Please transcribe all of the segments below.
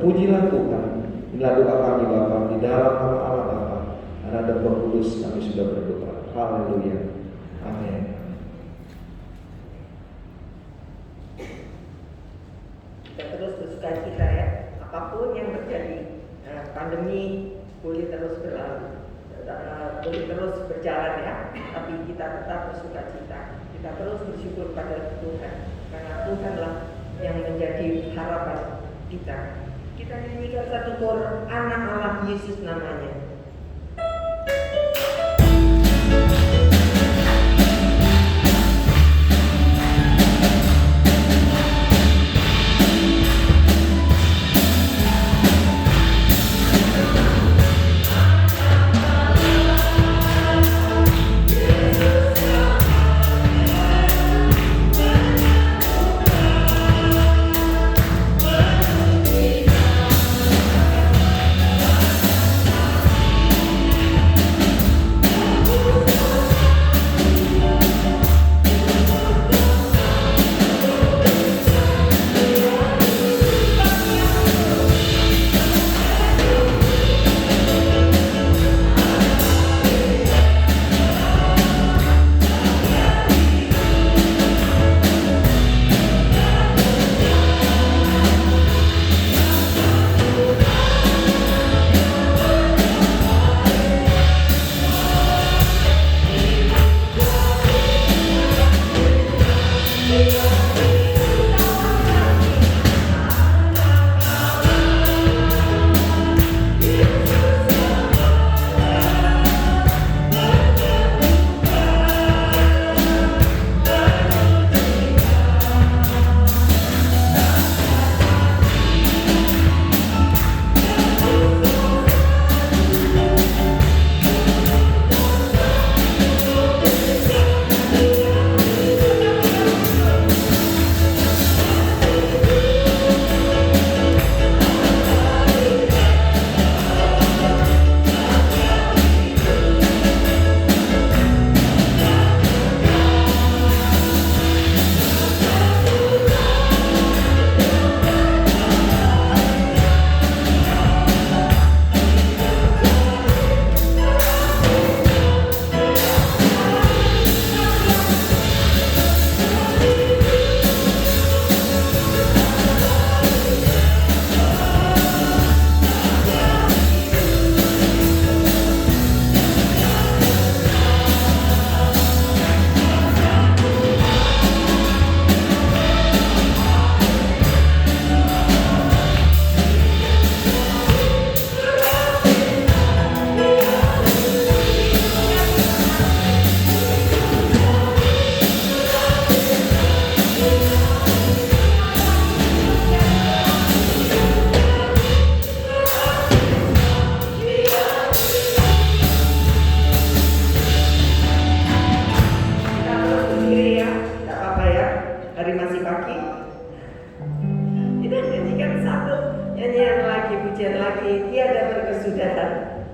Terpujilah Tuhan. Inilah doa kami Bapa, di dalam nama Allah Bapa, Anak dan Roh Kudus kami sudah berdoa. Haleluya. Amin. Kita terus bersukacita ya. Apapun yang terjadi, pandemi boleh terus berlalu, boleh terus berjalan ya. Tapi kita tetap bersukacita. Kita terus bersyukur pada Tuhan, karena Tuhanlah yang menjadi harapan kita. Kita nyanyikan satu kor, Anak Allah Yesus namanya.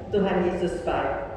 Tuhan Yesus baik.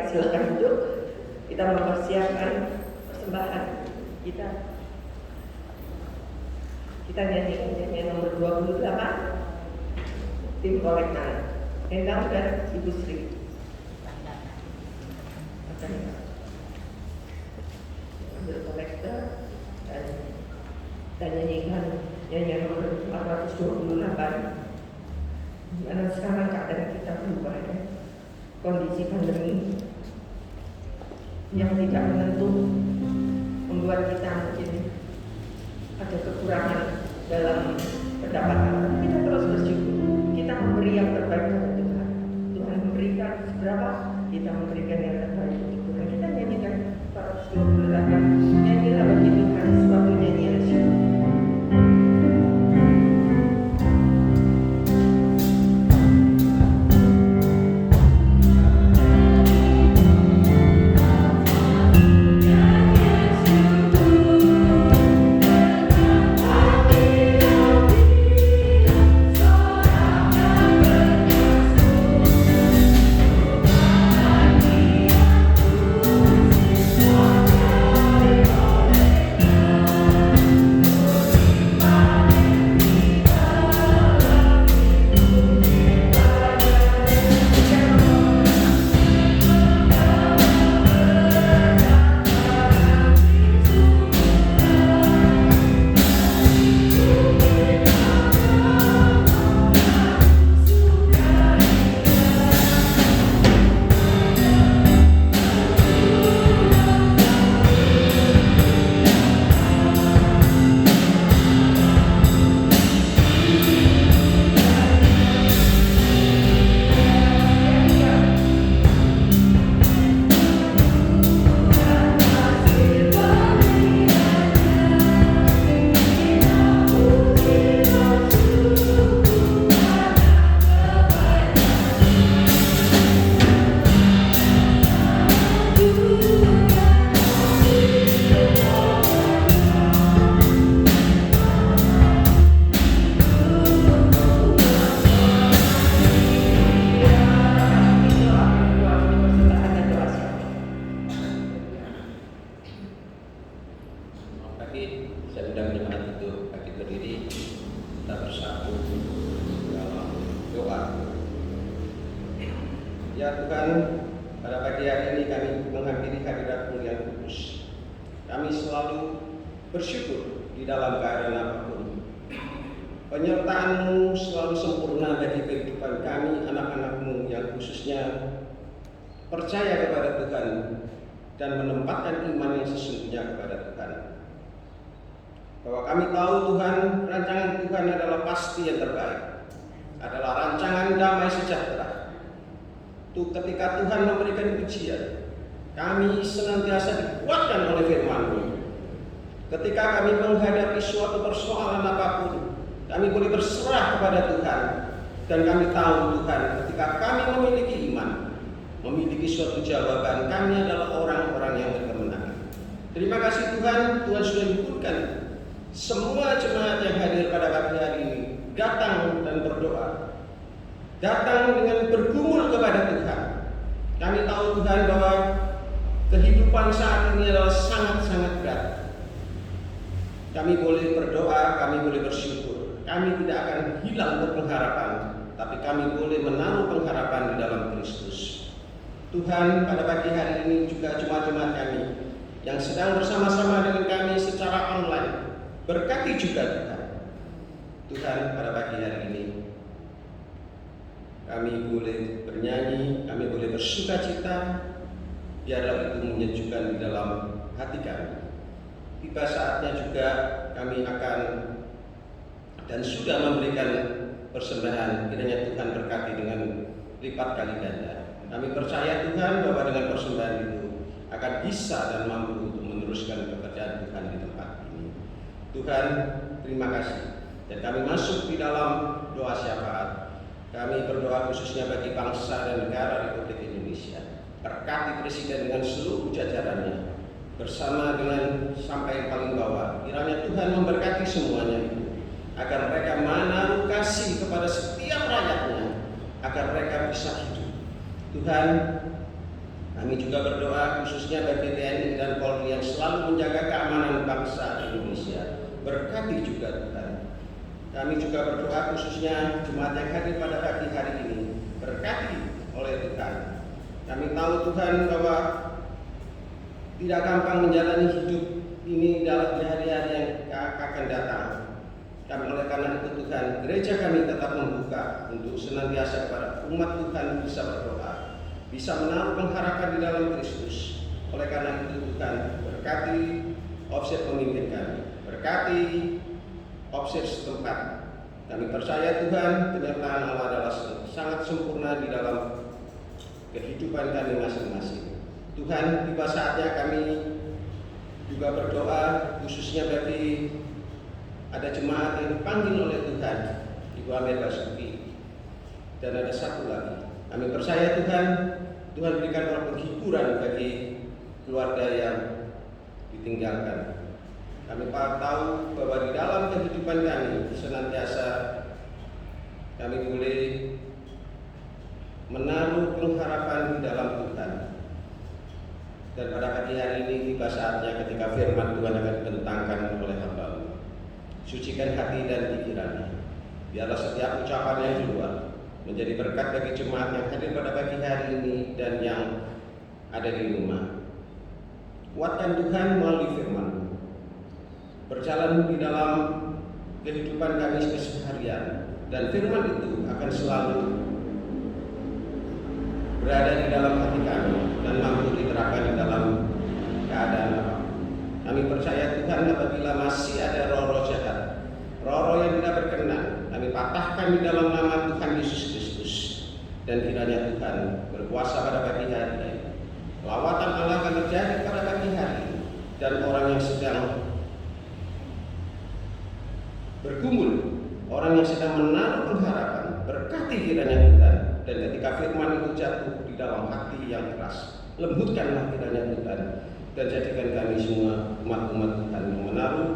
silakan duduk. Kita mempersiapkan persembahan kita. Kita nyanyi nomor 28, tim kolektan. Endang dan Ibu Sri. Ambil kolektor dan nyanyikan nyanyian nomor 428. Dimana sekarang keadaan kita berubah ya. Kondisi pandemi yang tidak menentu membuat kita mungkin ada kekurangan dalam pendapatan. Kita terus bersyukur. Kita memberi yang terbaik kepada Tuhan. Tuhan memberikan seberapa, kita memberikan yang terbaik untuk Tuhan. Kita nyanyikan 428. Nyanyilah bagi Tuhan suatu nyanyian syukur. Ya Tuhan, pada pagi hari ini kami menghampiri hadirat-Mu yang kudus. Kami selalu bersyukur di dalam keadaan apapun. Penyertaan-Mu selalu sempurna bagi kehidupan kami, anak-anak-Mu yang khususnya percaya kepada Tuhan dan menempatkan iman yang sesungguhnya kepada Tuhan. Bahwa kami tahu Tuhan, rancangan Tuhan adalah pasti yang terbaik, adalah rancangan damai sejahtera. Itu ketika Tuhan memberikan ujian, kami senantiasa dikuatkan oleh firman-Mu. Ketika kami menghadapi suatu persoalan apapun, kami boleh berserah kepada Tuhan. Dan kami tahu Tuhan, ketika kami memiliki iman, memiliki suatu jawaban, kami adalah orang-orang yang berkemenangan. Terima kasih Tuhan, Tuhan sudah limpahkan semua jemaat yang hadir pada pagi hari ini datang dan berdoa. Datang dengan bergumul kepada Tuhan. Kami tahu Tuhan bahwa kehidupan saat ini adalah sangat-sangat berat. Kami boleh berdoa, kami boleh bersyukur. Kami tidak akan hilang berpengharapan, tapi kami boleh menaruh pengharapan di dalam Kristus. Tuhan, pada pagi hari ini juga jemaat-jemaat kami yang sedang bersama-sama dengan kami secara online, berkati juga Tuhan. Tuhan, pada pagi hari ini kami boleh bernyanyi, kami boleh bersuka cita, biarlah itu menyejukkan di dalam hati kami. Tiba saatnya juga kami akan dan sudah memberikan persembahan, kiranya Tuhan berkati dengan lipat kali ganda. Kami percaya Tuhan bahwa dengan persembahan itu akan bisa dan mampu untuk meneruskan pekerjaan Tuhan di tempat ini. Tuhan, terima kasih. Dan kami masuk di dalam doa syafaat. Kami berdoa khususnya bagi bangsa dan negara Republik Indonesia. Berkati Presiden dengan seluruh jajarannya, bersama dengan sampai yang paling bawah. Kiranya Tuhan memberkati semuanya itu, agar mereka menaruh kasih kepada setiap rakyatnya, agar mereka bisa hidup. Tuhan, Kami juga berdoa khususnya bagi TNI dan Polri yang selalu menjaga keamanan bangsa Indonesia. Berkati juga Tuhan. Kami juga berdoa khususnya jemaat yang hadir pada pagi hari ini. Berkati oleh Tuhan. Kami tahu Tuhan bahwa tidak gampang menjalani hidup ini dalam hari-hari yang akan datang. Kami oleh karena itu Tuhan, gereja kami tetap membuka untuk senantiasa kepada umat Tuhan bisa berdoa, bisa menaruh pengharapan di dalam Kristus. Oleh karena itu Tuhan, berkati offset pemimpin kami, berkati offset setempat. Kami percaya Tuhan, penyertaan Allah adalah sangat sempurna di dalam kehidupan kami masing-masing. Tuhan, tiba saatnya kami juga berdoa khususnya bagi ada jemaat yang dipanggil oleh Tuhan, Ibu Amir Basuki, dan ada satu lagi. Kami percaya Tuhan berikan roh penghiburan bagi keluarga yang ditinggalkan. Kami tahu bahwa di dalam kehidupan kami senantiasa kami boleh menaruh pengharapan di dalam Tuhan. Dan pada pagi hari ini tiba saatnya ketika firman Tuhan akan dibentangkan oleh hamba-Mu. Sucikan hati dan pikirannya. Biarlah setiap ucapan yang keluar menjadi berkat bagi jemaat yang hadir pada pagi hari ini dan yang ada di rumah. Kuatkan Tuhan melalui firman-Mu. Berjalan di dalam kehidupan kami keseharian, dan firman itu akan selalu berada di dalam hati kami dan mampu diterapkan di dalam keadaan apapun. Kami percaya Tuhan apabila masih ada roh-roh jahat, roh-roh yang tidak berkenan, kami patahkan di dalam nama Tuhan Yesus Kristus. Dan kiranya Tuhan berkuasa pada pagi hari ini. Lawatan Allah akan terjadi pada pagi hari, dan orang yang sedang bergumul, orang yang sedang menaruh pengharapan, berkati kiranya Tuhan. Dan ketika firman itu jatuh di dalam hati yang keras, lembutkanlah kiranya Tuhan, dan jadikan kami semua umat-umat Tuhan yang menaruh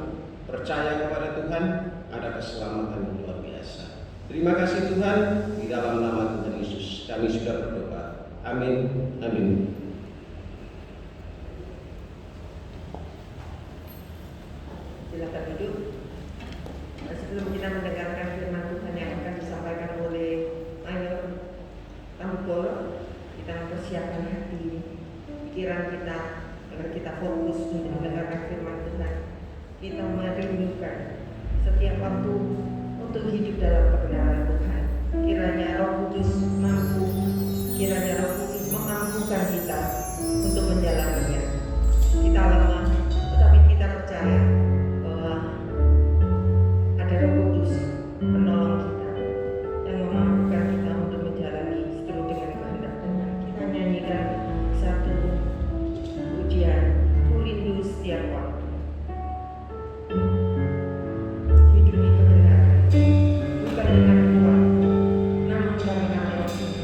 percaya kepada Tuhan ada keselamatan yang luar biasa. Terima kasih Tuhan, di dalam nama Tuhan Yesus kami sudah berdoa. Amin. Amin. Silakan duduk. Sebelum kita mendengarkan firman Tuhan yang akan disampaikan oleh Mayor Tambukolo, kita mempersiapkan hati, pikiran kita, agar kita fokus untuk mendengarkan firman Tuhan. Kita merindukan setiap waktu untuk hidup dalam kebenaran Tuhan. Kiranya Roh Kudus mampu, kiranya Roh Kudus memampukan kita untuk menjalaninya. Kita lemah, tetapi kita percaya bahwa ada Roh Kudus menolong kita yang memampukan kita untuk menjalani seturut dengan kehendak Tuhan. Kita nyanyikan satu pujian, Ku rindu setiap waktu. Hidupi kebenaran, bukan dengan kuat, namun karena Roh Tuhan.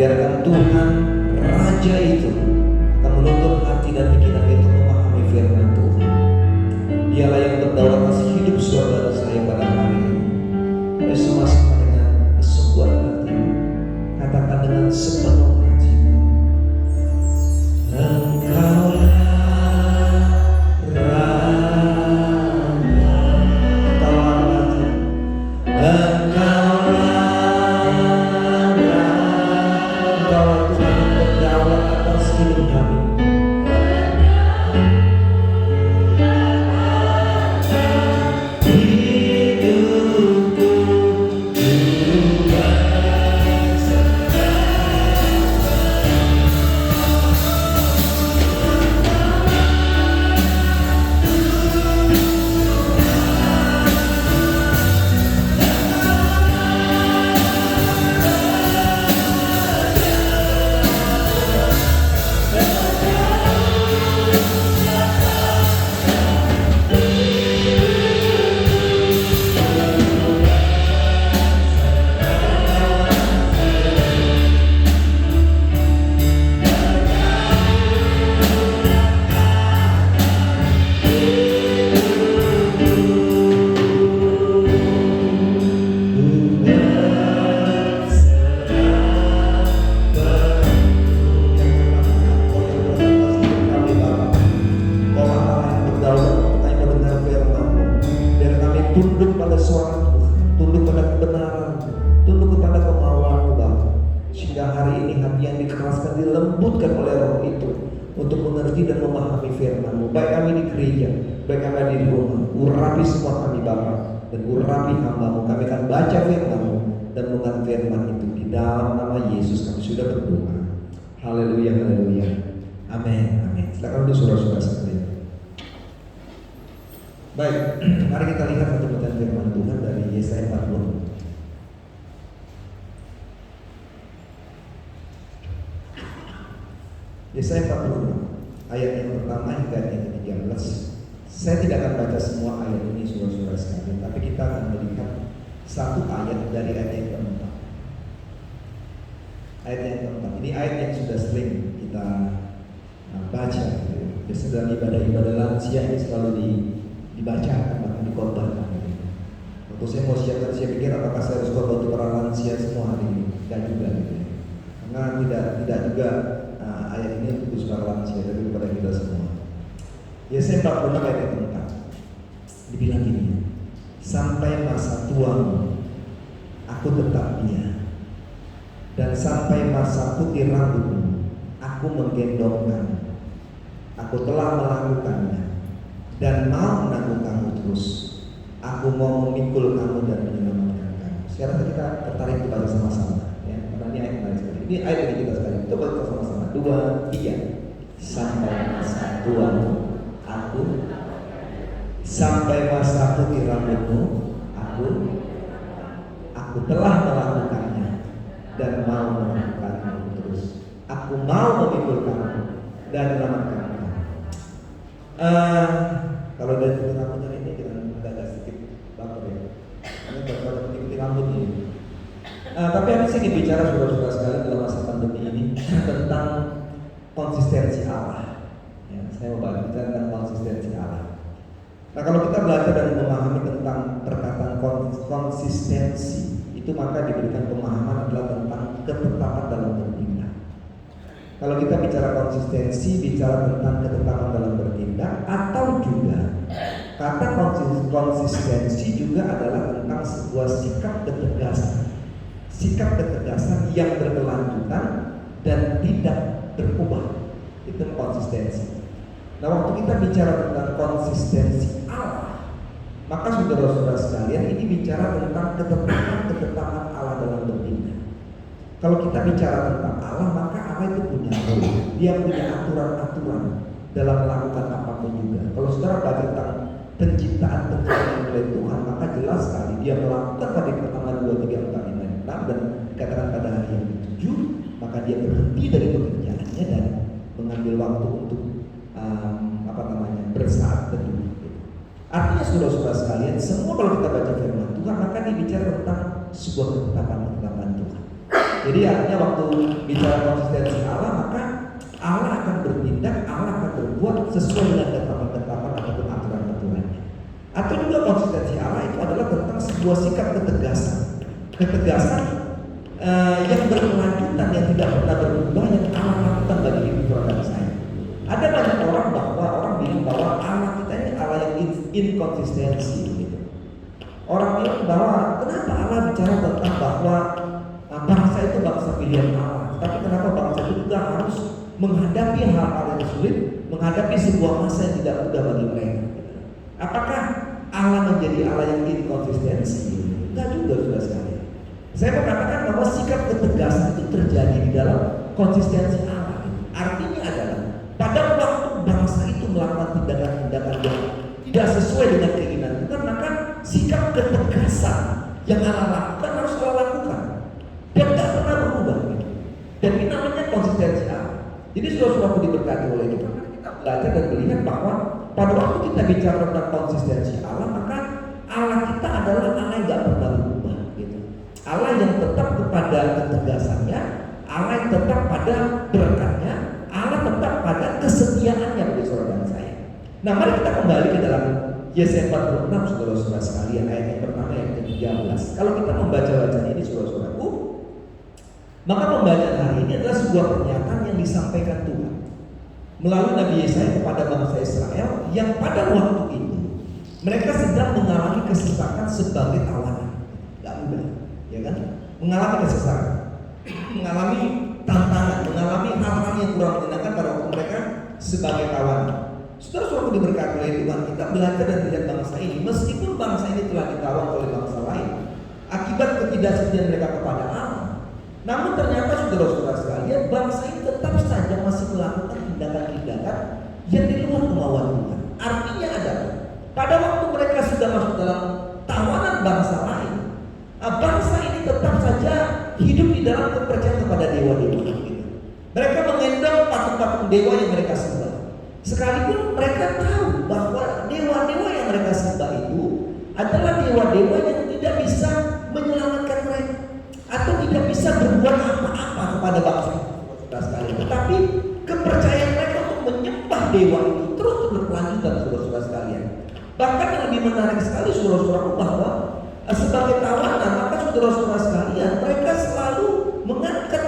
Biarkan Tuhan Raja itu akan menuntun hati dan pikiran kita memahami firman Tuhan. Dialah yang berdaulat atas hidup saudara saya pada hari ini. Mari sama-sama dengan kesungguhan hati katakan dengan sepenuh hati, Engkaulah tunduk pada suara Tuhan, tunduk pada kebenaran, tunduk kepada kemauan Tuhan, sehingga hari ini hati yang dikeraskan dilembutkan oleh Roh itu untuk mengerti dan memahami firman-Mu. Baik kami di gereja, baik kami di rumah, urapi semua kami Bapa, dan urapi hamba-Mu. Kami akan baca firman-Mu dan mengenal firman itu. Di dalam nama Yesus kami sudah berdoa. Haleluya, haleluya. Amin, amin. Silakan untuk saudara-saudara sekalian. Baik, mari kita lihat satu bacaan firman Tuhan dari Yesaya 40. Yesaya 40 ayat yang pertama hingga ayat yang ke-13. Saya tidak akan baca semua ayat ini saudara-saudara sekalian, tapi kita akan melihat satu ayat dari ayat yang keempat. Ayat yang keempat ini ayat yang sudah sering kita baca. Biasanya dalam ibadah-ibadah lansia ini selalu dibacakan, bahkan dikorbankan. Waktu saya mau siapkan, saya pikir apakah saya harus korban untuk para lansia semua hari ini? Tidak juga gitu ya. Karena tidak juga ayat ini untuk para lansia, tapi kepada kita semua. Yesaya 40 ayat yang keempat dibilang gini, sampai masa tuamu aku tetap dia, dan sampai masa putih rambutmu aku menggendongkan. Aku telah melakukannya dan mau menanggung kamu terus. Aku mau memikul kamu dan menyelamatkan kamu. Sekarang kita tertarik kita bersama-sama, ya. Karena ini ayat menarik sekali. Ini ayat dari kita sekali. Coba kita sama-sama. 2, 3. Sampai masa tuamu aku, sampai masa putih rambutmu aku telah melakukannya dan mau melakukanmu terus. Aku mau memikul kamu dan menyelamatkan kamu. Kalau dari putih rambutnya ini kita agak sedikit baper ya. Ini baru putih rambut ini. Tapi hari ini bicara saudara-saudara sekalian dalam masa pandemi ini tentang konsistensi Allah. Ya, saya mau bahas tentang konsistensi Allah. Nah, kalau kita belajar dan memahami tentang perkataan konsistensi, itu maka diberikan pemahaman adalah tentang ketetapan dalam bertindak. Kalau kita bicara konsistensi, bicara tentang ketetapan dalam bertindak, atau juga kata konsistensi juga adalah tentang sebuah sikap ketegasan yang berkelanjutan dan tidak berubah. Itu konsistensi. Nah, waktu kita bicara tentang konsistensi Allah, maka saudara-saudara sekalian ini bicara tentang ketetapan Allah dalam bertindak. Kalau kita bicara tentang Allah, maka Allah itu punya rule, dia punya aturan-aturan dalam melakukan apapun juga. Kalau saudara belajar tentang penciptaan oleh Tuhan, maka jelas sekali dia melakukan pada pertama 2, 3, 4, 5, 6 dan dikatakan pada hari yang ke-7, maka dia berhenti dari pekerjaannya dan mengambil waktu untuk bersaat teduh. Artinya saudara-saudara sekalian, semua kalau kita baca firman Tuhan, maka dibicara tentang sebuah ketetapan Tuhan. Jadi artinya waktu bicara konsistensi Allah, maka Allah akan bertindak, Allah akan berbuat sesuai dengan ketetapan-ketetapan ataupun aturan-aturannya. Atau juga konsistensi Allah itu adalah tentang sebuah sikap ketegasan, ketegasan yang berkelanjutan, yang tidak pernah berubah, yang Allah lakukan bagi hidup saudara dan saya. Ada banyak orang bilang bahwa Allah kita ini Allah yang inkonsistensi gitu. Orang bilang bahwa kenapa Allah bicara tentang bahwa bangsa itu bangsa pilihan Allah, tapi kenapa bangsa itu juga harus menghadapi hal-hal yang sulit, menghadapi sebuah masa yang tidak mudah bagi mereka. Apakah Allah menjadi Allah yang inkonsistensi? Enggak juga, saudara sekalian. Saya mau katakan bahwa sikap ketegasan itu terjadi di dalam konsistensi Allah. Artinya adalah pada waktu bangsa itu melakukan tindakan-tindakan yang tidak sesuai dengan keinginan Tuhan, maka sikap ketegasan yang Allah lakukan harus Allah lakukan dan tidak pernah berubah. Dan ini namanya konsistensi Allah. Jadi saudara-saudaraku diberkati oleh kita, kita belajar dan melihat bahwa pada waktu kita bicara tentang konsistensi Allah, maka Allah kita adalah Allah yang tidak pernah berubah gitu. Allah yang tetap kepada ketegasannya, Allah yang tetap pada berkatnya, Allah tetap pada kesetiaannya bagi saudara dan saya. Nah, mari kita kembali ke dalam Yesaya 46, saudara-saudara sekalian, ayat yang pertama, ayat yang ke-13. Kalau kita membaca ini, saudara-saudaraku, maka pembacaan hari ini adalah sebuah pernyataan yang disampaikan Tuhan melalui Nabi Yesaya kepada bangsa Israel yang pada waktu itu mereka sedang mengalami kesesakan sebagai tawanan. Gak mudah, ya kan? Mengalami kesesakan, mengalami tantangan, mengalami hal-hal yang kurang menyenangkan pada waktu mereka sebagai tawanan. Saudara-saudara diberkati oleh Tuhan, kita belajar dan melihat bangsa ini, meskipun bangsa ini telah ditawan oleh bangsa lain akibat ketidaksetiaan mereka kepada Allah, namun ternyata saudara-saudara sekalian, bangsa ini tetap saja masih melakukan tindakan-tindakan yang di luar kemauan Tuhan. Artinya adalah pada waktu mereka sudah masuk dalam tawanan bangsa lain, bangsa ini tetap saja hidup di dalam kepercayaan kepada dewa-dewa. Mereka mengendong patung-patung dewa yang mereka sembah. Sekalipun mereka tahu bahwa dewa-dewa yang mereka sembah itu adalah dewa-dewa yang tidak bisa menyelamatkan mereka atau tidak bisa berbuat apa-apa kepada bangsa itu, saudara sekalian. Tetapi kepercayaan mereka untuk menyembah dewa itu terus berkelanjutan, saudara-saudara sekalian. Bahkan yang lebih menarik sekali, saudara-saudara, bahwa sebagai tawanan, maka saudara-saudara sekalian, mereka selalu mengangkat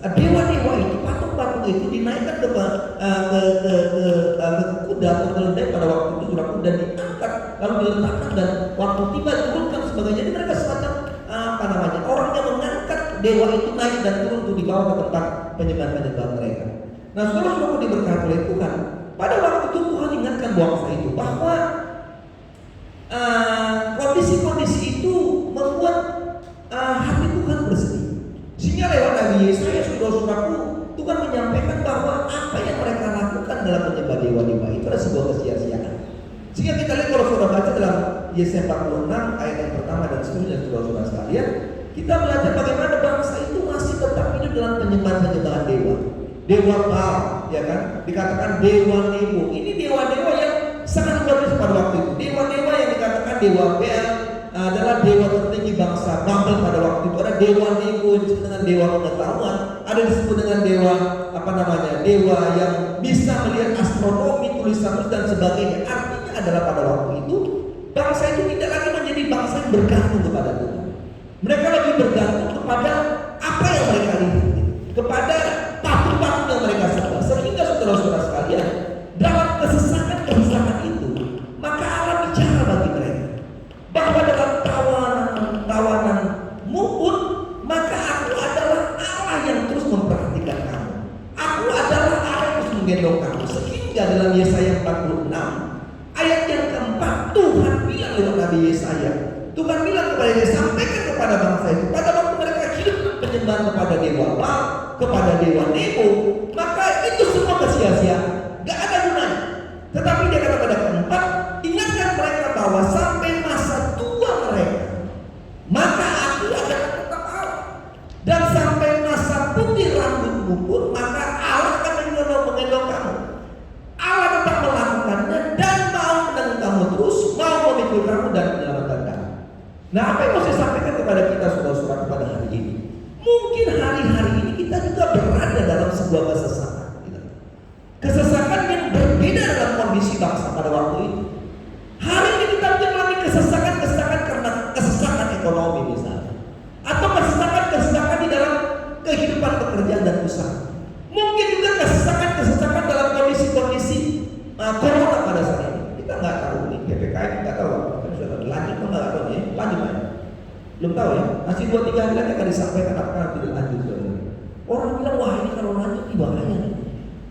dewa-dewa itu, patung-patung itu dinaikkan ke kuda atau keledai pada waktu itu, saudara, dan diangkat lalu diletakkan dan waktu tiba turunkan sebagainya. Jadi mereka semacam orang yang mengangkat dewa itu naik dan turun untuk dibawa ke tempat penyembahan mereka. Nah, saudara-saudara diberkati oleh Tuhan, pada waktu itu Tuhan ingatkan bangsa itu bahwa kondisi-kondisi itu membuat hati Tuhan bersedih. Sehingga lewat Nabi Yesaya, saudara-saudaraku, Tuhan menyampaikan bahwa apa yang mereka lakukan dalam menyembah dewa-dewa itu adalah sebuah kesia-siaan. Sehingga kita lihat kalau saudara baca dalam Yesaya 46 ayat yang pertama dan seterusnya, saudara-saudara sekalian, kita belajar bagaimana bangsa itu masih tetap hidup dalam penyembahan dewa. Dewa Baal, ya kan? Dikatakan dewa Nebo. Ini dewa-dewa yang sangat luar biasa pada waktu itu. Dewa-dewa yang dikatakan dewa Baal adalah dewa tertinggi bangsa Babel pada waktu itu. Ada dewa Nebo yang disebut dengan dewa pengetahuan, ada disebut dengan dewa dewa yang bisa melihat astronomi, tulisan dan sebagainya. Artinya adalah pada waktu itu bangsa itu tidak lagi menjadi bangsa yang bergantung kepada Tuhan. Mereka lebih bergantung kepada apa yang mereka lihat, kepada patung-patung yang mereka sembah. Sehingga saudara-saudara sekalian, dalam kesesakan itu, maka Allah bicara bagi mereka bahwa dalam tawananmu pun, maka aku adalah Allah yang terus memperhatikan kamu. Aku adalah Allah yang terus menggendong kamu. Sehingga dalam Yesaya 46 ayat yang keempat, Tuhan bilang lewat Nabi Yesaya, Tuhan bilang kepada dia, sampaikan kepada bangsa itu, pada waktu mereka hidup penyembahan kepada dewa Baal, kepada dewa Nebo, maka itu semua kesia-siaan, gak ada gunanya. Tetapi dia kata pada keempat, ingatkan mereka bahwa sampai masa tua mereka, maka aku akan tetap Allah. Dan sampai masa putih rambutmu pun, maka Allah akan menggendong kamu. Allah tetap melakukannya dan mau menanggung kamu terus, mau memikul kamu dan menyelamatkan kamu. Nah, apa yang mau saya sampaikan kepada kita saudara-saudara pada hari ini? mungkin hari-hari ini kita juga berada dalam sebuah kesesakan. Kesesakan yang berbeda dengan kondisi bangsa pada waktu itu. Hari ini kita mengalami kesesakan karena kesesakan ekonomi misalnya, atau kesesakan di dalam kehidupan pekerjaan dan usaha. Mungkin juga kesesakan dalam kondisi-kondisi corona pada saat ini. Kita nggak tahu nih, PPKM nggak tahu. Lanjut atau nggak tahu ya? Lanjut ya? Belum tahu ya? Masih 2-3 hari lagi akan disampaikan apakah tidak lanjut. Orang bilang wah ini kalau lanjut ini bahaya nih.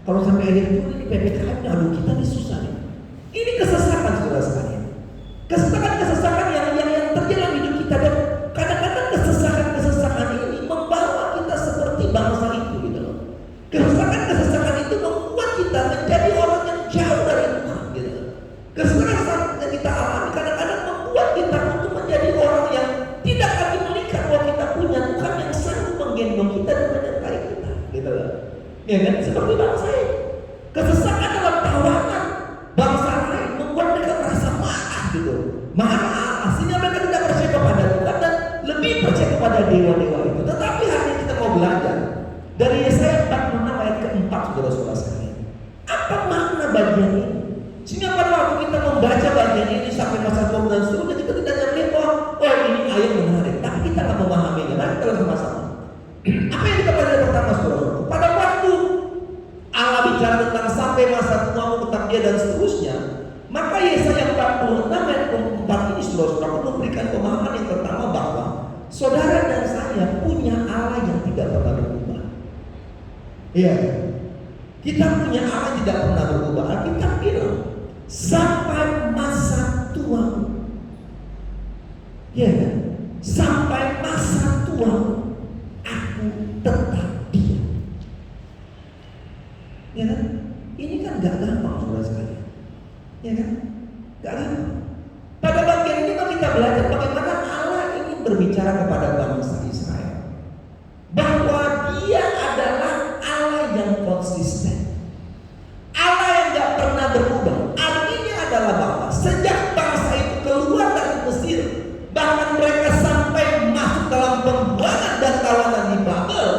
Kalau sampai akhir Juli ini PPKM, aduh kita ini susah nih. Ini kesesakan saudara sekalian. Kesesakan yang terjadi dalam hidup kita, dan kadang-kadang kesesakan ini membawa kita seperti bangsa itu gitu loh. Kesesakan itu membuat kita menjadi orang yang jauh dari Tuhan gitu. Kesesakan yang kita alami kadang-kadang membuat kita untuk menjadi orang yang tidak lagi melihat bahwa kita punya Tuhan yang sanggup menggendong kita dan menyertai kita gitu loh. Ya kan? Seperti bangsa ini. Kesesakan dalam tawanan bangsa lain membuat mereka merasa marah gitu. Marah, sehingga mereka tidak percaya kepada Tuhan dan lebih percaya kepada dewa-dewa itu. Tetapi hari ini kita mau belajar dari Yesaya 46 ayat ke-4 saudara-saudara sekalian. Apa makna bagian ini? Sehingga pada waktu kita membaca bagian ini sampai masa tua dan seterusnya, kita tidak hanya melihat bahwa oh ini ayat menarik, tapi kita nggak memahaminya. Mari kita sama-sama. Apa yang kita pelajari pertama saudara-saudara? Pada waktu Allah bicara tentang sampai masa tuamu tetap dia dan seterusnya, maka Yesaya 46 ayat 4 ini saudara-saudara memberikan pemahaman yang pertama bahwa saudara dan saya punya Allah yang tidak pernah berubah. Iya, kita punya Allah yang tidak pernah berubah. Kita bilang sampai masa tuamu, ya kan? Sampai masa tuamu aku tetap diam. Ya kan? Ini kan gak gampang saudara sekalian. Ya kan? Gak gampang. Pada bagian ini kita belajar bagaimana Allah ingin berbicara kepada bangsa Israel bahwa dia adalah Allah yang konsisten, Allah yang gak pernah berubah. Artinya adalah bahwa sejak bangsa itu keluar dari Mesir, bahkan mereka sampai masuk dalam pembuangan dan tawanan di Babel,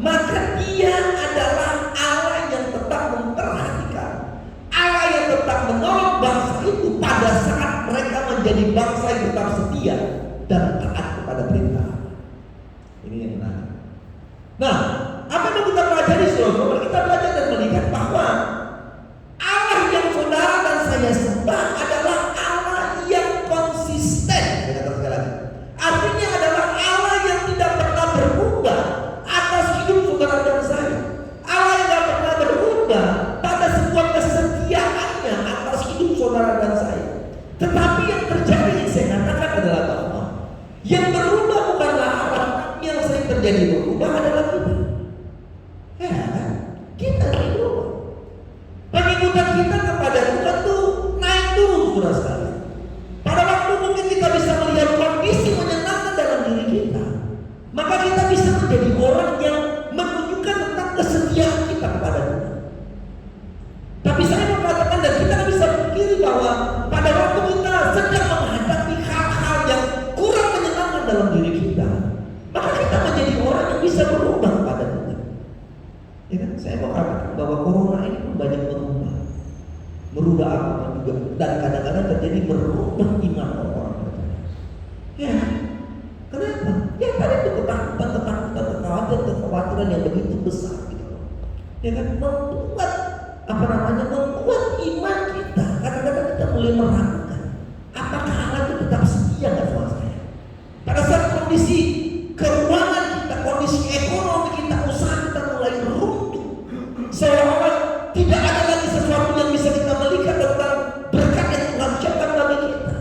maka dia adalah Allah yang tetap memperhatikan, Allah yang tetap menolong bangsa itu pada saat mereka menjadi bangsa yang tetap setia dan taat kepada perintah. Ini yang menarik. Nah, apa yang kita pelajari saudara? Kita belajar dan melihat bahwa Allah yang saudara dan saya sembah adalah Allah yang konsisten. Saya kata sekali lagi. Artinya adalah Allah yang tidak pernah berubah atas hidup saudara dan saya. Allah yang tidak pernah berubah pada sebuah kesetiaannya atas hidup saudara dan saya. Tetapi yang terjadi yang saya katakan adalah bahwa yang berubah bukanlah Allah, yang sering terjadi berubah adalah kita. Ya kan? Kita yang berubah. Pengikutan kita kepada Tuhan tuh naik turun saudara sekalian. Pada waktu mungkin kita bisa melihat kondisi menyenangkan dalam diri kita, maka kita bisa menjadi orang yang menunjukkan tentang kesetiaan kita kepada Tuhan. Tapi saya mau katakan dan kita bisa pikir bahwa pada waktu kita sedang menghadapi hal-hal yang kurang menyenangkan dalam diri kita, maka kita menjadi orang yang bisa berubah kepada Tuhan. Ya kan? Saya mau katakan bahwa corona ini pun banyak merubah apa juga, dan kadang-kadang terjadi merubah iman orang. Ya, kenapa? Ya tadi itu kekhawatiran yang begitu besar gitu. Ya kan, membuat membuat iman kita kadang-kadang kita mulai meragukan apakah Allah itu tetap setia nggak sama saya. Pada saat kondisi keuangan kita, kondisi ekonomi kita, usaha kita mulai runtuh, seolah-olah tidak ada lagi sesuatu yang bisa kita melihat tentang berkat yang Tuhan siapkan bagi kita.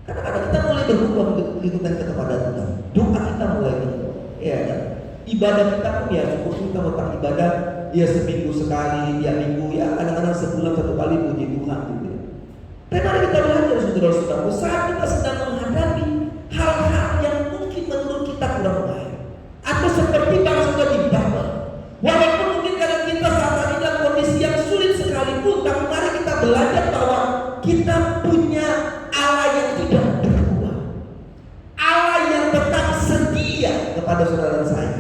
Kadang-kadang kita mulai berubah ikutan kepada Tuhan. Doa kita mulai berubah. Ya kan? Ibadah kita pun ya cukup kita letak ibadah ya seminggu sekali, tiap minggu ya, kadang-kadang sebulan 1 kali puji Tuhan gitu. Tapi mari kita belajar saudara-saudara, saat kita sedang menghadapi hal-hal yang mungkin menurut kita kurang baik, atau seperti bangsa di Babel, walaupun mungkin kadang kita saat ini dalam kondisi yang sulit sekalipun, tapi mari kita belajar bahwa kita punya Allah yang tidak berubah, Allah yang tetap setia kepada saudara dan saya,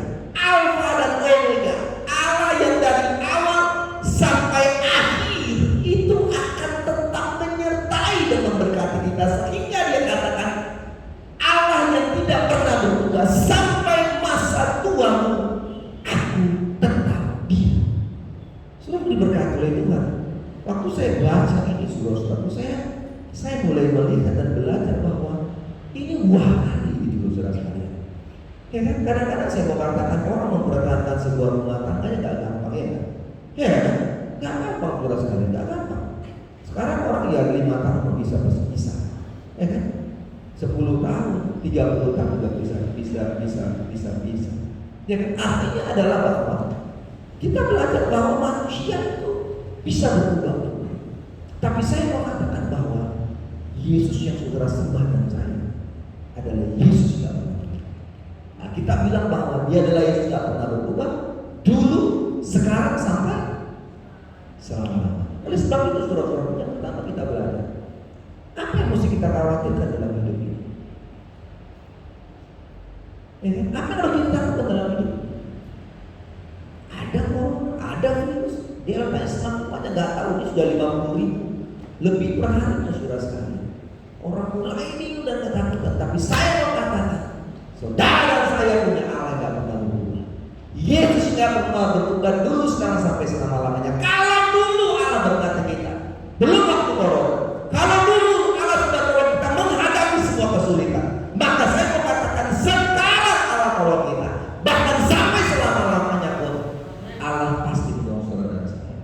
waktu saya baca ini saudara-saudara, saya mulai melihat dan belajar bahwa ini wah kali gitu saudara sekalian. Ya kan, kadang-kadang saya mau katakan orang mempertahankan sebuah rumah tangganya nggak gampang ya kan? Ya kan, nggak gampang saudara sekalian, nggak gampang. Sekarang orang ya 5 tahun bisa berpisah, ya kan? 10 tahun, 30 tahun nggak bisa. Ya kan, artinya adalah bahwa kita belajar bahwa manusia itu bisa berubah. Tapi saya mau katakan bahwa Yesus yang saudara sembah dan saya adalah Yesus yang berubah. Nah, kita bilang bahwa dia adalah Yesus yang pernah berubah dulu, sekarang, sampai selama-lamanya. Oleh sebab itu saudara-saudara, yang pertama kita belajar apa yang mesti kita khawatirkan dalam hidup ini. Ya, apa yang harus kita takutkan dalam hidup? Ada corona, ada virus, Delta semuanya nggak tahu, ini sudah 50.000 lebih per harinya saudara sekalian. Orang mulai ini udah ketakutan, tapi saya mau katakan, saudara saya punya Allah nggak pernah berubah. Yesus nggak pernah berubah dulu, sekarang, sampai selama-lamanya. Kalau dulu Allah berkata kita, belum waktu corona, kalau dulu Allah sudah tolong kita menghadapi sebuah kesulitan, maka saya mau katakan sekarang Allah tolong kita, bahkan sampai selama-lamanya pun Allah pasti menolong saudara dan saya.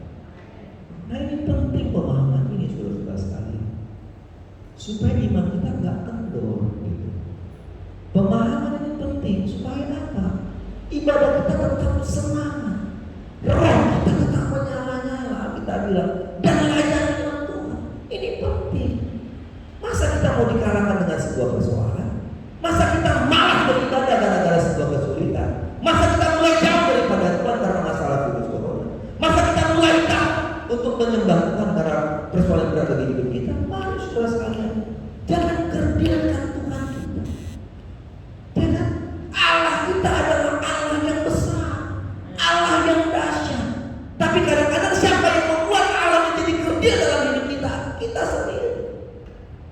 Nah, ini penting pemahaman ini saudara-saudara sekalian, supaya iman kita nggak kendor gitu. Pemahaman ini penting supaya apa? Ibadah kita tetap semangat, roh kita tetap menyala-nyala. Kita bilang dan layani Tuhan. Ini penting. Masa kita mau dikalahkan dengan sebuah persoalan? Masa kita malah beribadah gara-gara sebuah kesulitan? Masa kita mulai jauh daripada Tuhan karena masalah virus corona? Masa kita mulai jauh untuk menyembah Tuhan karena persoalan berat bagi hidup kita? Mari saudara sekalian, jangan kerdilkan Tuhan kita. Jangan. Allah kita adalah Allah yang besar, Allah yang dahsyat. Tapi kadang-kadang siapa yang membuat Allah menjadi kerdil dalam hidup kita? Kita sendiri.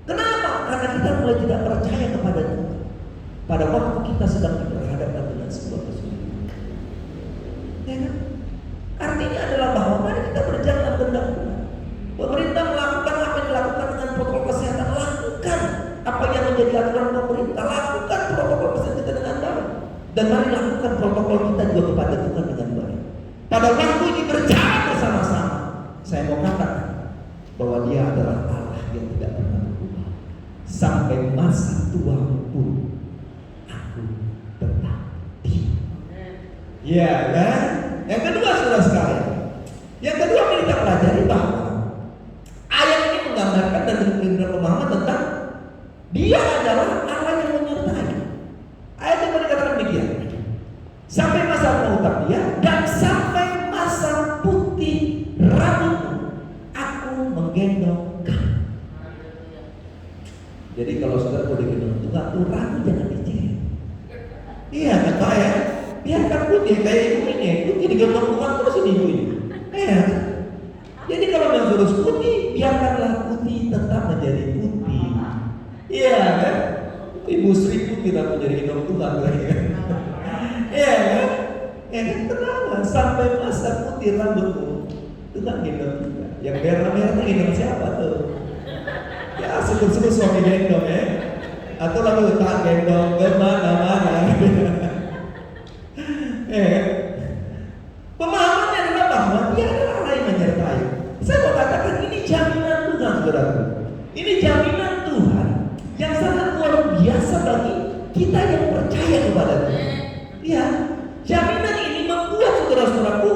Kenapa? Karena kita mulai tidak percaya kepada Tuhan pada waktu kita sedang berhadapan dengan sebuah kesulitan. Ya kan? Artinya adalah bahwa mari kita berjalan dalam kehendak Tuhan. Pemerintah melakukan apa yang dilakukan dengan protokol kesehatan, lakukan apa yang menjadi aturan pemerintah, lakukan protokol kesehatan kita dengan baik. Dan mari lakukan protokol kita juga kepada Tuhan dengan baik. Pada waktu ini berjalan bersama-sama, saya mau katakan bahwa Dia adalah Allah yang tidak pernah berubah. Sampai masa tua pun aku tetap diam. Ya kan? Yang kedua saudara sekalian, yang kedua kita pelajari bahwa ayat ini menggambarkan dan memberikan pemahaman tentang Dia adalah Allah yang menyertai. Ayat yang dikatakan demikian, sampai masa mengutak Dia dan sampai masa putih rambutmu aku menggendong kamu. Jadi kalau saudara mau digendong Tuhan tuh rambut jangan dicek. Iya kata ya, biarkan putih kayak ibu ini, putih digendong Tuhan terus ini ibu ini. Jadi kalau yang harus putih, biarkanlah putih tetap menjadi putih. Iya kan? Ibu Sri putih tidak menjadi gendong Tuhan lagi kan? Iya kan? Ya kan, kenapa? Sampai masa putih rambutmu Tuhan gendong juga. Yang merah-merah gendong siapa tuh? Ya syukur-syukur suami gendong ya. Atau lalu tak gendong kemana-mana. Pemahamannya adalah bahwa Dia adalah Allah yang menyertai. Saya mau katakan ini jaminan Tuhan saudara. Ini jaminan Tuhan yang sangat luar biasa bagi kita yang percaya kepada Tuhan. Ya, jaminan ini membuat saudara-saudaraku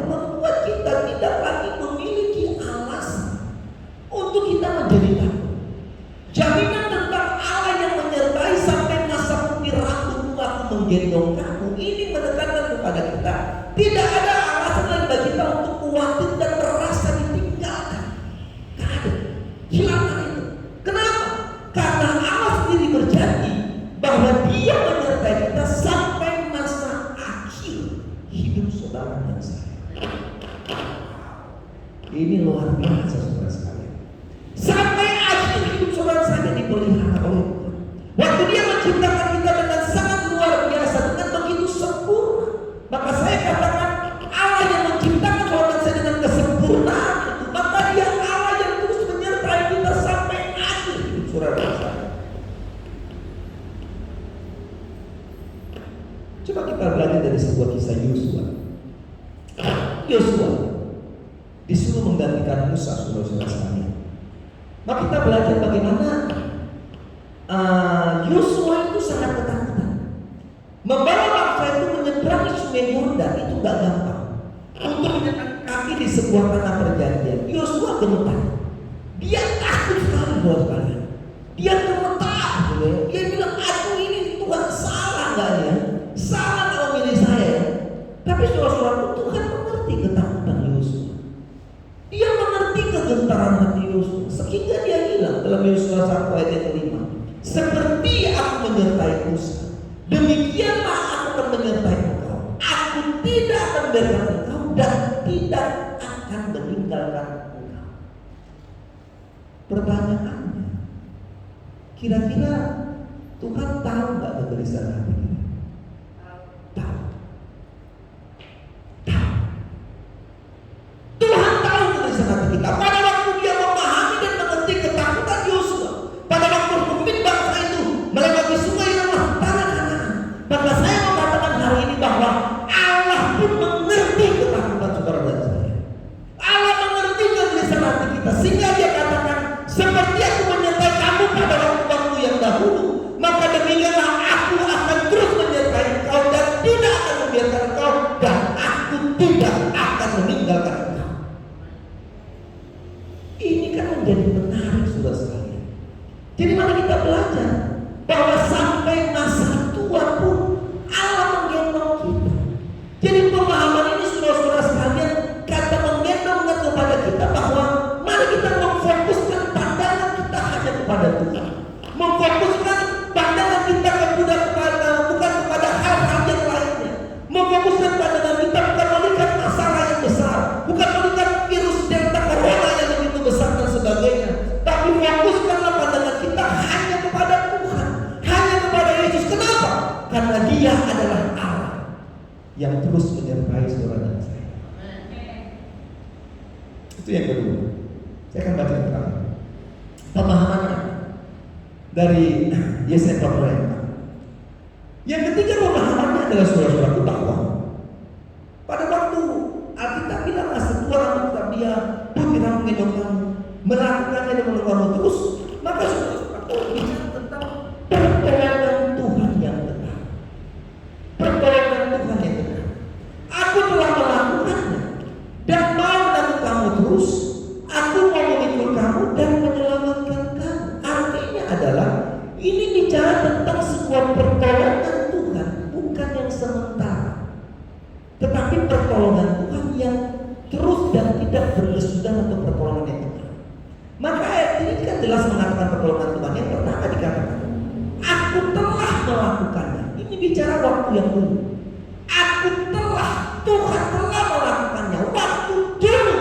membuat kita tidak lagi memiliki alasan untuk kita menjadi takut. Jaminan tentang Allah yang menyertai sampai masa putih rambutmu aku menggendong kamu, ini menekankan kepada kita tidak ada alasan lagi bagi kita untuk khawatir dan merasa ditinggalkan. Tidak ada. Hilangkan itu. Kenapa? Karena Allah sendiri berjanji bahwa Dia menyertai kita sampai masa akhir hidup saudara dan saya. Ini luar biasa saudara sekalian. Sampai akhir hidup saudara saya dipelihara oleh Tuhan. Waktu Dia menciptakan kita dengan sangat luar biasa, dengan begitu sempurna. Maka saya katakan Allah yang menciptakan saudara saya dengan kesempurnaan itu kisah Yosua. Yosua disuruh menggantikan Musa, saudara-saudara sekalian. Maka kita belajar bagaimana Yosua itu sangat ketakutan. Membawa bangsa itu menyeberangi sungai Yordan itu gak gampang. Untuk menyetak kaki di sebuah tanah perjanjian, Yosua gemetar. Dia takut sekali, saudara sekalian. Dia gemetar, dia bilang, aduh ini Tuhan salah gak ya? Salah kalau milih saya. Tapi saudara-saudara, Tuhan mengerti ketakutan Yosua. Dia mengerti kegentaran hati Yosua, sehingga dia bilang dalam Yosua 1 ayat yang 5, seperti aku menyertai Musa, demikianlah aku akan menyertai engkau. Aku tidak akan membiarkan engkau dan tidak akan meninggalkan engkau. Pertanyaannya, kira-kira Tuhan tahu nggak kegelisahan hati kita? Tahu. Tuhan tahu kegelisahan hati kita. Pada waktu dia memahami dan mengerti ketakutan Yosua, pada waktu memimpin bangsa itu melewati sungai yang masuk tanah Kanaan, maka saya mau katakan hari ini bahwa Allah pun mengerti ketakutan saudara dan saya. Allah mengerti kegelisahan hati kita, sehingga dia katakan, seperti aku menyertai kamu pada waktu-waktu yang dahulu, maka demikianlah aku akan terus menyertai engkau dan tidak akan membiarkan engkau, dan aku tidak akan meninggalkan engkau. Ini kan menjadi menarik, saudara sekalian. Jadi mari kita belajar bahwa sampai masa tua pun Allah menggendong kita. Jadi pemahaman ini, saudara-saudara sekalian, kata menggendong kepada kita bahwa mari kita memfokuskan pandangan kita hanya kepada Tuhan. Memfokuskan pandangan kita bukan kepada hal-hal yang lainnya. Memfokuskan pandangan kita bukan melihat masalah yang besar, bukan melihat virus Delta Corona yang begitu besar dan sebagainya, tapi fokuskanlah pandangan kita hanya kepada Tuhan, hanya kepada Yesus. Kenapa? Karena Dia adalah Allah yang terus menyertai saudara dan saya. Itu yang kedua. Saya akan baca yang terakhir. Pemahamannya dari Yesaya 44. Yang ketiga pemahamannya adalah saudara-saudaraku bahwa pada waktu Alkitab bilang sebuah rambut dia putih menggendong kamu, melakukannya dan melakukanmu terus, maka saudara-saudaraku bicara tentang pertolongan Tuhan yang benar. Pertolongan Tuhan yang benar. Aku telah melakukannya dan mau menolong kamu terus. Aku mau memikul kamu dan menyelamatkan kamu. Artinya adalah ini bicara tentang sebuah pertolongan Tuhan, bukan yang sementara, tetapi pertolongan Tuhan yang terus dan tidak berkesudahan atau pertolongan yang benar. Maka ayat ini kan jelas mengatakan pertolongan Tuhan. Yang pertama dikatakan, aku telah melakukannya. Ini bicara waktu yang dulu. Tuhan telah melakukannya. Waktu dulu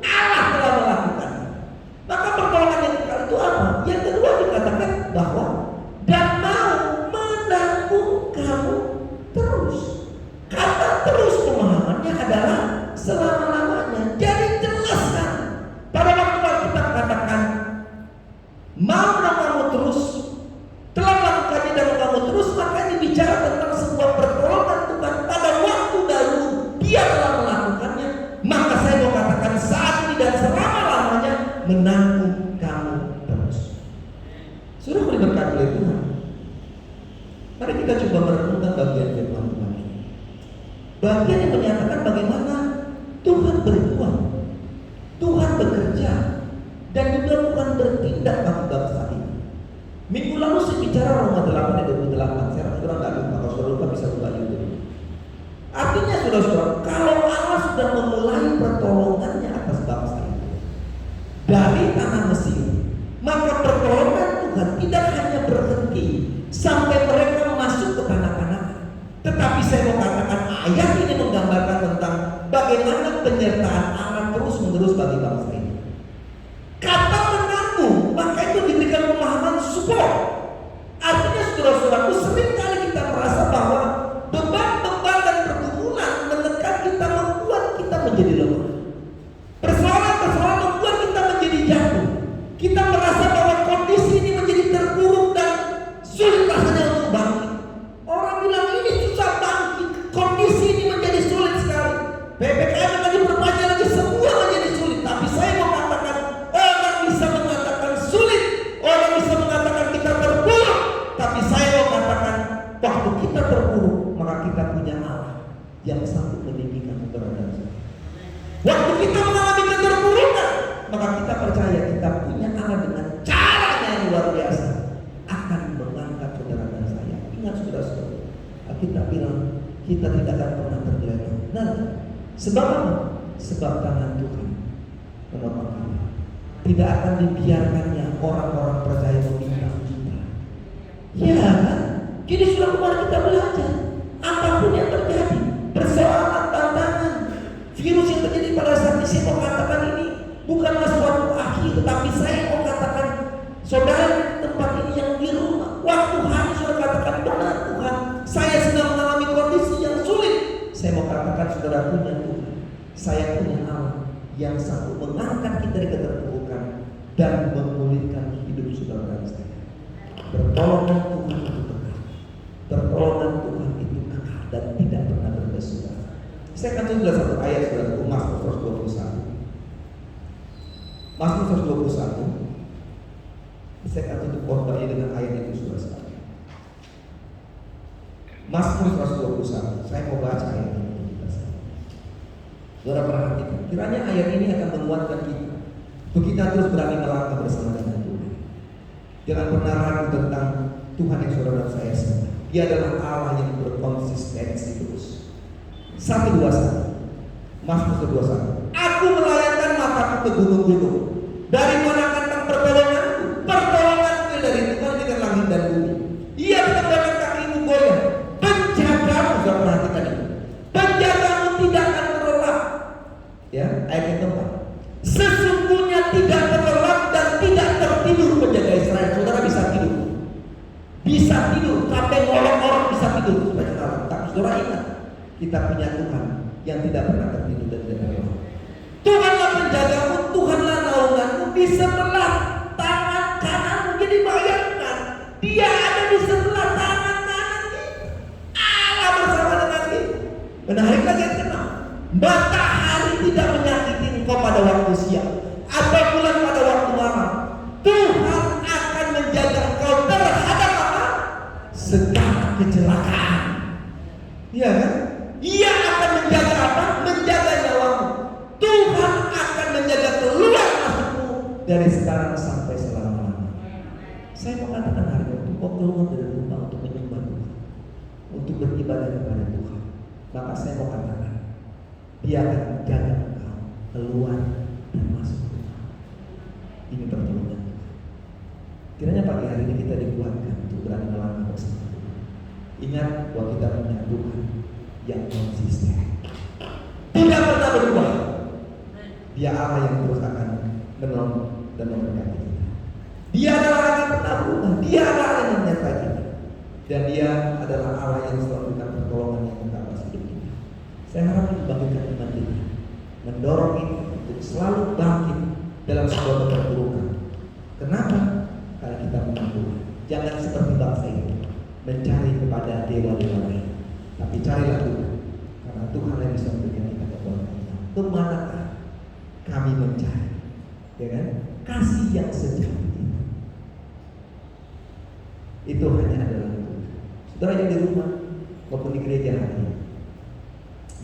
Allah telah melakukannya. Maka pertolongan yang kekal itu apa? Yang kedua dikatakan bahwa dan mau menanggung kamu terus. Kata terus pemahamannya adalah selama-lamanya. Jadi jelas kan pada waktu kita katakan mau menanggung kamu terus, telah melakukannya dan kamu terus, maka ini bicara tentang sebuah pertolongan Tuhan pada waktu dahulu. Dia telah melakukannya, maka saya mau katakan saat ini dan selama-lamanya menanggung kamu terus. Sudah diberkati oleh Tuhan. Mari kita coba merenungkan bagian firman Tuhan ini. Bagian yang menyatakan bagaimana Tuhan berbuat, Tuhan bekerja, dan juga Tuhan bertindak bagi bangsa ini. Minggu lalu saya bicara Roma 8 ayat 28. Saya rasa nggak lupa, kalau sudah lupa bisa buka YouTube. Artinya saudara-saudara, kalau Allah sudah memulai pertolongannya atas bangsa itu dari tanah Mesir, maka pertolongan Tuhan tidak hanya berhenti sampai mereka masuk ke tanah Kanaan. Tetapi saya mau katakan ayat ini menggambarkan tentang bagaimana penyertaan Allah terus-menerus bagi bangsa ini. Kata menanggung, maka itu diberikan pemahaman support. Artinya saudara-saudaraku, sering kali kita merasa bahwa beban-beban dan pergumulan menekan kita, membuat kita menjadi lemah. Persoalan-persoalan membuat kita menjadi jatuh. Kita merasa bahwa kondisi ini menjadi terpuruk dan sulit rasanya untuk bangkit. Orang bilang ini susah bangkit, kondisi ini menjadi sanggup meninggikan saudara dan saya. Waktu kita mengalami keterpurukan, maka kita percaya kita punya Allah dengan caranya yang luar biasa akan mengangkat saudara dan saya. Ingat saudara-saudara, kita bilang kita tidak akan pernah tergeletak. Nah, sebab apa? Sebab tangan Tuhan menopang kita. Tidak akan dibiarkannya orang-orang percaya meminta kita. Ya kan? Jadi sudah kemarin kita belajar, apapun yang terjadi, persoalan, tantangan, virus yang terjadi pada saat ini, saya mau katakan ini bukanlah suatu akhir, tetapi saya mau katakan saudara di tempat ini yang di rumah, waktu hari sudah katakan benar Tuhan, saya sedang mengalami kondisi yang sulit. Saya mau katakan saudara punya Tuhan, saya punya Allah yang sanggup mengangkat kita dari keterpurukan dan memulihkan hidup saudara dan saya. Pertolongan Tuhan itu kekal, pertolongan Tuhan itu kekal dan tidak pernah berkesudahan. Saya akan tunjukkan satu ayat saudara, Mazmur 121. Mazmur 121. Saya akan tutup khotbahnya dengan ayat itu saudara sekalian. Mazmur 121. Saya mau baca ayat ini. Saudara perhatikan, kiranya ayat ini akan menguatkan kita untuk kita terus berani melangkah bersama dengan Tuhan. Jangan pernah ragu tentang Tuhan yang saudara dan saya sembah. Dia adalah Allah yang berkonsistensi terus. 121. Mazmur 121. Aku melayangkan mataku ke gunung-gunung. Dari mana datang pertolonganku? Pertolonganku dari Tuhan dengan langit dan bumi. Ia menegakkan kakimu goyah. Penjagamu, sudah perhatikan itu. Penjagamu tidak akan terlelap. Ya, ayat yang keempat. Sesungguhnya tidak terlelap dan tidak tertidur menjaga Israel. Saudara bisa tidur. Bisa tidur, sampai ngolok-ngolok bisa tidur supaya saudara. Tapi saudara ingat, kita punya Tuhan yang tidak pernah tertidur dan tidak terlelap. Tuhanlah penjagamu, Tuhanlah naunganmu di sebelah tangan kananmu. Jadi bayangkan, Dia ada di sebelah tangan kanan kita. Allah bersama dengan kita. Menarik lagi yang keenam. Matahari tidak menyakiti engkau pada waktu siang atau bulan pada waktu malam. Tuhan akan menjaga engkau terhadap apa? Segala kecelakaan. Iya kan? Ia akan menjaga apa? Menjaga nyawamu. Tuhan akan menjaga keluar masukmu dari sekarang sampai selama-lamanya. Saya mau katakan hari ini, kau keluar dari rumah untuk menyembah Tuhan, untuk beribadah kepada Tuhan, maka saya mau katakan, Dia akan menjaga engkau keluar dan masuk rumah. Ini pertolongan Tuhan. Kiranya pagi hari ini kita dikuatkan untuk berani melangkah bersama Tuhan. Ingat bahwa kita punya Tuhan yang konsisten, tidak pernah berubah. Dia Allah yang terus akan menolong dan memberkati kita. Dia adalah Allah yang pernah berubah. Dia adalah Allah yang menyertai kita. Dan Dia adalah Allah yang selalu memberikan pertolongan yang mengatas hidup kita. Saya harap membangkitkan iman kita, mendorong kita untuk selalu bangkit dalam sebuah keterpurukan. Kenapa? Karena kita punya Tuhan. Jangan seperti bangsa itu mencari kepada dewa-dewa lain, tapi carilah Tuhan, karena Tuhan yang bisa memberikan kita kekuatan. Kemanakah kami mencari, ya kan? Kasih yang sejati itu hanya adalah Tuhan. Saudara yang di rumah maupun di gereja hari ini,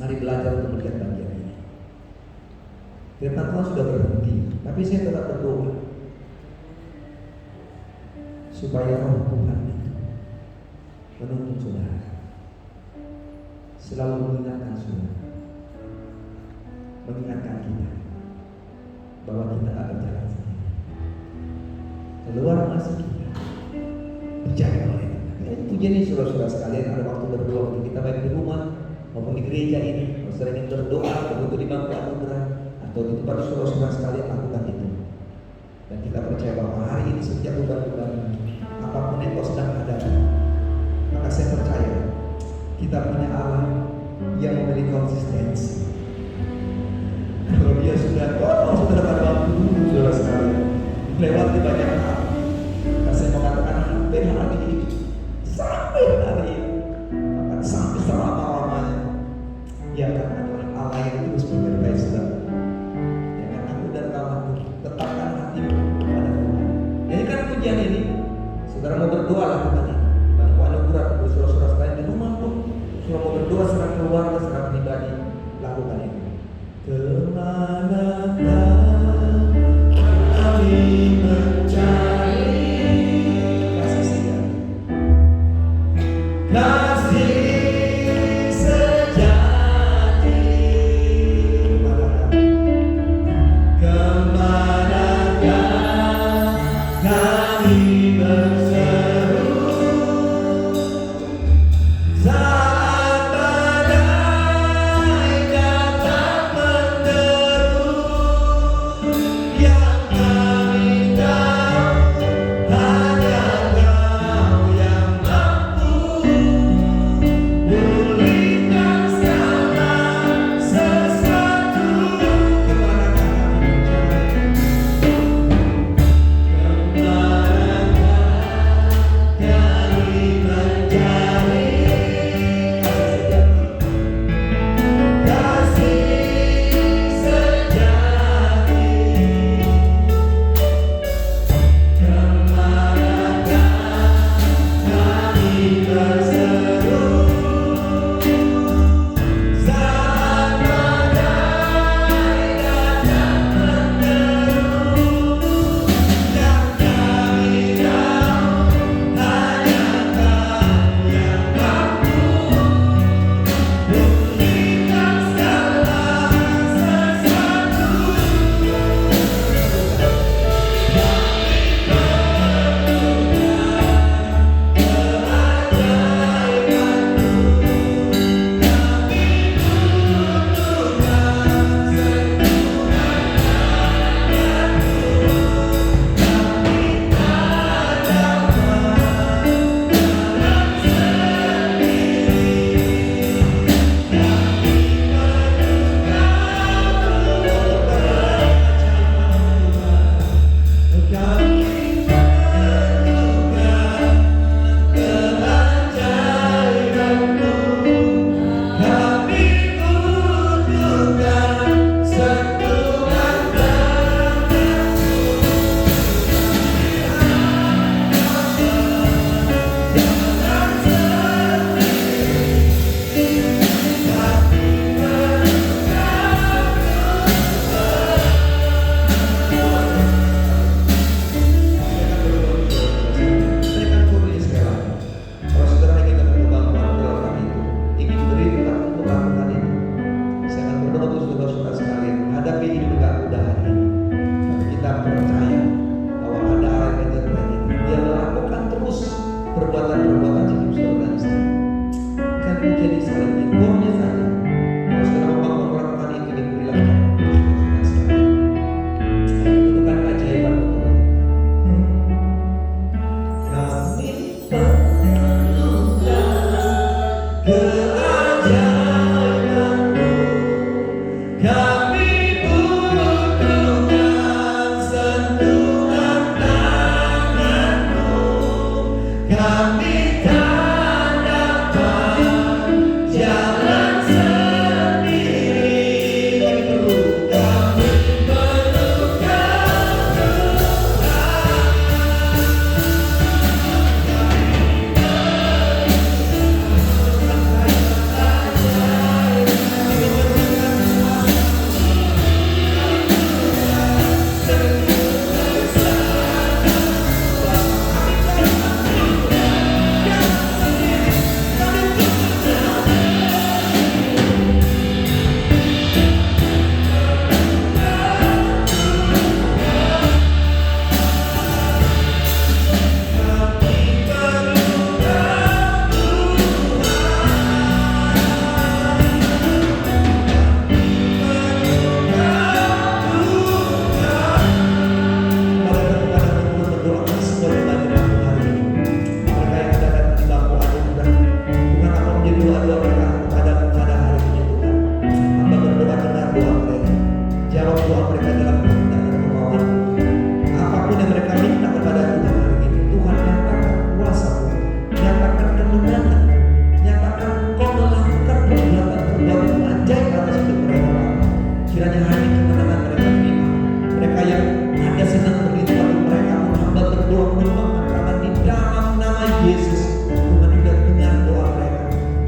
mari belajar untuk melihat bagian ini. Firman Tuhan sudah berhenti, tapi saya tetap berdoa supaya Roh Tuhan itu menuntun saudara, selalu mengingatkan saudara, mengingatkan kita bahwa kita akan jalan sendiri. Keluar masuk kita dijaga oleh Tuhan. Pujian ini saudara-saudara sekalian, ada waktu berdoa untuk kita baik di rumah maupun di gereja ini. Kalau sering berdoa, berdoa di bangku anugerah atau di tempat saudara-saudara sekalian, lakukan itu. Dan kita percaya bahwa hari ini setiap beban-beban apapun yang kau sedang hadapi, maka saya percaya kita punya Allah yang memiliki konsistensi. Kalau Dia sudah tolong saudara pada waktu dulu, saudara sekalian, melewati banyak hal. Maka saya mengatakan sampai hari ini, sampai hari ini, maka sampai selama-lamanya, Dia akan adalah Allah yang terus menyertai saudara. Jangan takut dan khawatir, tetapkan hatimu kepada Tuhan. Jadi kan pujian ini, saudara mau berdoa lakukan ini. Bangku anugerah, saudara-saudara sekalian di rumah pun, saudara mau berdoa secara keluarga, secara pribadi.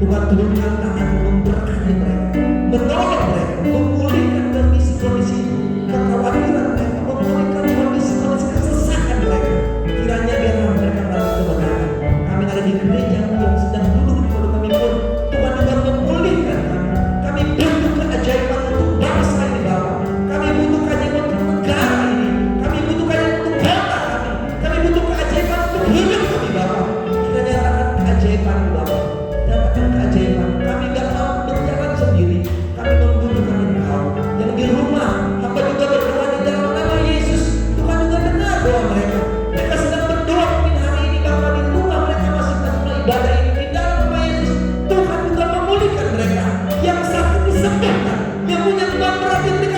Tuhan turunkan tangan memberkati mereka, menolong mereka, memulihkan kondisi-kondisi kekhawatiran mereka, memulihkan kondisi-kondisi kesesakan mereka. Kiranya biarlah mereka mengalami kemenangan. Kami ada di gereja yang sedang duduk pada kami pun, Tuhan juga memulihkan kami. Kami butuh keajaiban untuk bangsa ini Bapak. Kami butuh keajaiban untuk negara ini. Kami butuh keajaiban untuk kota kami. Kami butuh keajaiban untuk hidup kami Bapak. Kita nyatakan keajaiban Bapak. Nyatakan keajaiban. Kami gak mau berjalan sendiri. Kami membutuhkan Engkau. Yang di rumah, hamba juga berdoa di dalam nama Yesus. Tuhan juga dengar doa mereka. Mereka sedang berdoa mungkin hari ini Bapak di rumah mereka masih melakukan ibadah ini di dalam nama Yesus. Tuhan juga memulihkan mereka. Yang sakit disembuhkan. Yang punya beban berat diberikan